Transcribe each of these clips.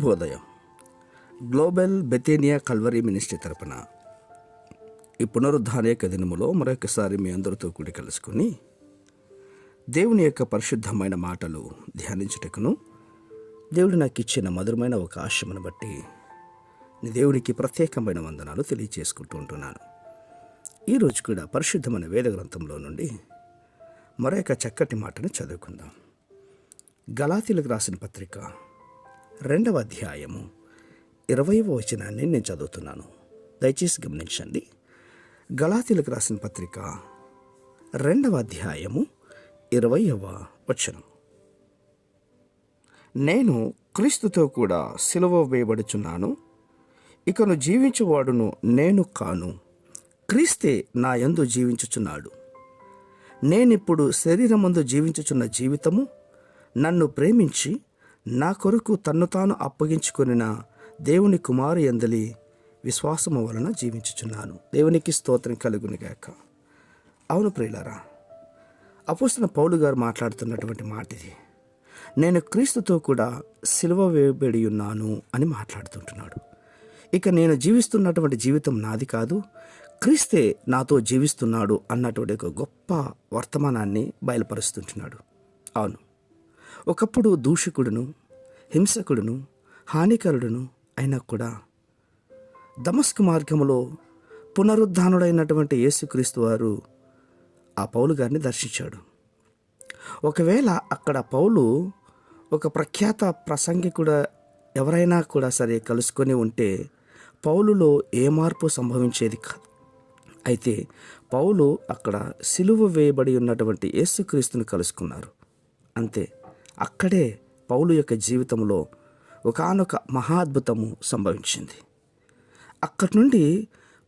శుభోదయం. Global బెతేనియా Calvary ministry తరపున ఈ పునరుద్ధాన యొక్క దినములో మరొకసారి మీ అందరితో కూడి కలుసుకొని దేవుని యొక్క పరిశుద్ధమైన మాటలు ధ్యానించుటకును దేవుడు నాకు ఇచ్చిన మధురమైన అవకాశమును బట్టి దేవునికి ప్రత్యేకమైన వందనాలు తెలియజేసుకుంటూ ఉంటున్నాను. ఈరోజు కూడా పరిశుద్ధమైన వేద గ్రంథంలో నుండి మరొక చక్కటి మాటను చదువుకుందాం. గలాతీయులకు రాసిన పత్రిక 2వ అధ్యాయము 20వ వచనాన్ని నేను చదువుతున్నాను. దయచేసి గమనించండి. గలాతీయులకు రాసిన పత్రిక 2వ అధ్యాయము 20వ వచనం. నేను క్రీస్తుతో కూడా సిలువ వేయబడుచున్నాను, ఇకను జీవించువాడును నేను కాను, క్రీస్తే నా యందు జీవించుచున్నాడు. నేనిప్పుడు శరీరమందు జీవించుచున్న జీవితము నన్ను ప్రేమించి నా కొరకు తన్ను తాను అప్పగించుకొనిన దేవుని కుమారు యందలి విశ్వాసము వలన జీవించుచున్నాను. దేవునికి స్తోత్రం కలుగునుగాక. అవును ప్రియులారా, అపోస్తలుడైన పౌలు గారు మాట్లాడుతున్నటువంటి మాట ఇది. నేను క్రీస్తుతో కూడా సిలువ వేయబడి ఉన్నాను అని మాట్లాడుతుంటున్నాడు. ఇక నేను జీవిస్తున్నటువంటి జీవితం నాది కాదు, క్రీస్తే నాతో జీవిస్తున్నాడు అన్నటువంటి ఒక గొప్ప వర్తమానాన్ని బయలుపరుస్తుంటున్నాడు. అవును, ఒకప్పుడు దూషకుడును, హింసకుడును, హానికరుడును అయినా కూడా దమస్కు మార్గంలో పునరుద్ధానుడైనటువంటి యేసుక్రీస్తు వారు ఆ పౌలు గారిని దర్శించాడు. ఒకవేళ అక్కడ పౌలు ఒక ప్రఖ్యాత ప్రసంగికుడు ఎవరైనా కూడా సరే కలుసుకొని ఉంటే పౌలులో ఏ మార్పు సంభవించేది కాదు. అయితే పౌలు అక్కడ సిలువ వేయబడి ఉన్నటువంటి యేసుక్రీస్తుని కలుసుకున్నారు. అంతే, అక్కడే పౌలు యొక్క జీవితంలో ఒకానొక మహాద్భుతము సంభవించింది. అక్కడి నుండి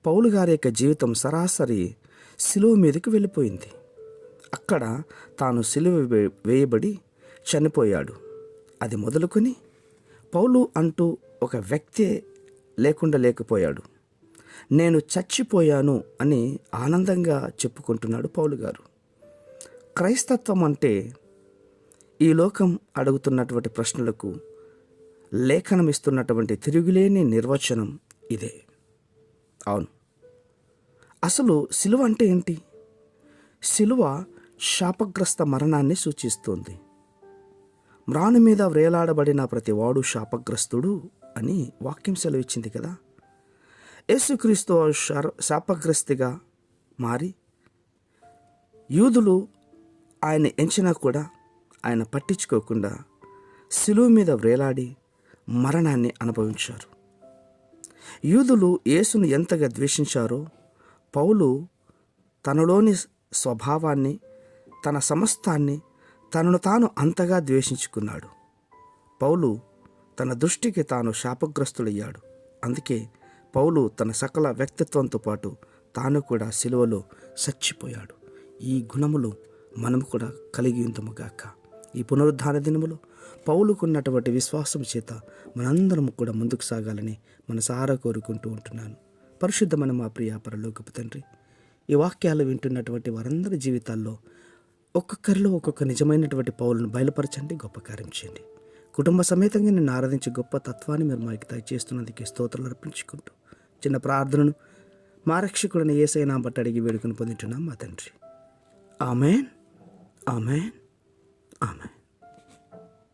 పౌలు గారి యొక్క జీవితం సరాసరి సిలువ మీదకి వెళ్ళిపోయింది. అక్కడ తాను సిలువ వేయబడి చనిపోయాడు. అది మొదలుకొని పౌలు అంటూ ఒక వ్యక్తే లేకపోయాడు. నేను చచ్చిపోయాను అని ఆనందంగా చెప్పుకుంటున్నాడు పౌలు గారు. క్రైస్తత్వం అంటే ఈ లోకం అడుగుతున్నటువంటి ప్రశ్నలకు లేఖనం ఇస్తున్నటువంటి తిరుగులేని నిర్వచనం ఇదే. అవును, అసలు సిలువ అంటే ఏంటి? సిలువ శాపగ్రస్త మరణాన్ని సూచిస్తుంది. మ్రాను మీద వ్రేలాడబడిన ప్రతివాడు శాపగ్రస్తుడు అని వాక్యం సెలవిచ్చింది కదా. యేసుక్రీస్తు శాపగ్రస్తిగా మారి యూదులు ఆయన ఎంచినా కూడా ఆయన పట్టించుకోకుండా సిలువ మీద వ్రేలాడి మరణాన్ని అనుభవించారు. యూదులు యేసును ఎంతగా ద్వేషించారో పౌలు తనలోని స్వభావాన్ని, తన సమస్తాన్ని, తనను తాను అంతగా ద్వేషించుకున్నాడు. పౌలు తన దృష్టికి తాను శాపగ్రస్తుడయ్యాడు. అందుకే పౌలు తన సకల వ్యక్తిత్వంతో పాటు తాను కూడా సిలువలో చచ్చిపోయాడు. ఈ గుణములు మనము కూడా కలిగి ఉందముగాక. ఈ పునరుద్ధాన దినములో పౌలుకున్నటువంటి విశ్వాసం చేత మనందరం కూడా ముందుకు సాగాలని మనసారా కోరుకుంటూ ఉంటున్నాను. పరిశుద్ధమైన మా ప్రియ పరలోకపు తండ్రి, ఈ వాక్యాలు వింటున్నటువంటి వారందరి జీవితాల్లో ఒక్కొక్కరిలో ఒక్కొక్క నిజమైనటువంటి పౌలను బయలుపరచండి, గొప్ప కార్యం చేయండి. కుటుంబ సమేతంగా నేను ఆరాధించే గొప్ప తత్వాన్ని మీరు మాకు దయచేస్తున్నందుకు స్తోత్రాలు అర్పించుకుంటూ చిన్న ప్రార్థనను మా రక్షకుడిని యేసయ్య నామమున బట్టి అడిగి వేడుకొని పొందుతున్నాం మా తండ్రి. ఆమేన్, ఆమేన్.